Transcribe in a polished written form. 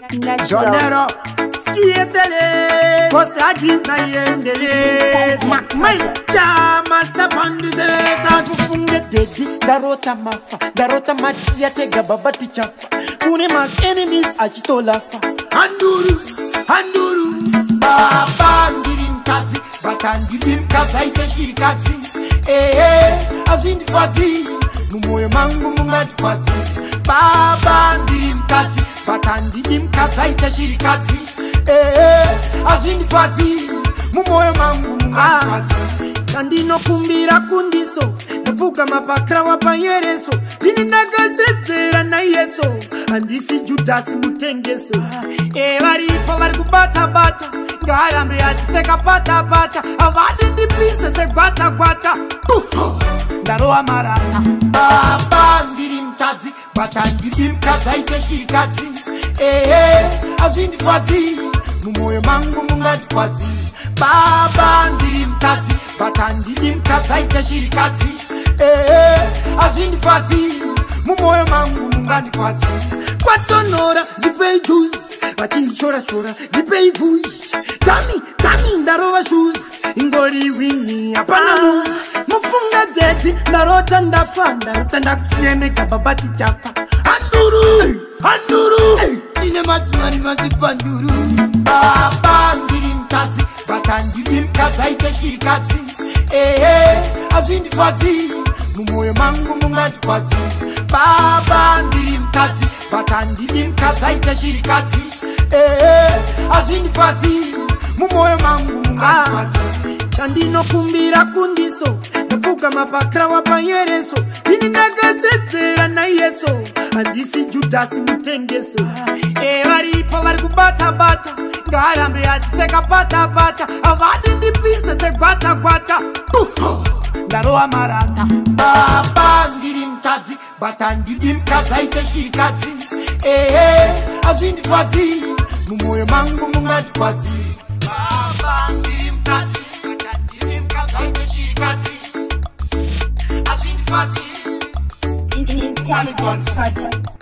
Jonero skietele kosagi na yendele mai chama stapandizesa kufunge dedi darota matsia tega babati chafa kune mas enemies achitolafa handuru baba ngirim kazi batangirim kaza iteshiri kazi azindi fati mumoyo mangu mungadi kwazi baba ngirim kazi batangirim kaza iteshiri kazi azindi fati mumoyo mangu mungadi kwazi kandino kumbira kundiso navuga mapakra wapanyereso dini nagazedzera na yeso andisi Judasi mutengeso varipo vari kubata ngarambe achipfeka pata avadi ndipise segwata ndarowa marata baba ndiri mutadzi bata ndiri mukadzi aite shirikadzi azvindifadzi mumoyo mangu mungadikwadzi baba ndiri mutadzi bata ndiri mukadzi aite shirikadzi azvindifadzi mumoyo mangu mungadikwadzi kwatonora ndipei juice vachindishora ndipei vuish dami ndarova shoes ingori wini hapana lose mufunga dedi ndarota ndakusiyemeka babati chafa handuru tine matsimari mazipanduru baba ndiri mukadzi bata ndiri mukadzi aite shirikadzi azvindifadzi mumoyo mangu mungadikwadzi baba ndiri mukadzi bata ndiri mukadzi aite shirikadzi azvindifadzi mumoyo mangu mungadikwadzi chandinokumbira kundiso ndavuga mapakra wapanyereso ini ndakazedzera na yeso handisi Judasi mutengeso varipo vari kubata ngarambe achipfeka pata avadi ndipise segwata ndarowa marata baba ndiri mutadzi bata ndiri mukadzi aite shirikadzi azvindifadzi mumoyo mangu mungadikwadzi baba ndiri mukadzi bata ndiri mukadzi aite shirikadzi azvindifadzi Intelligence Project.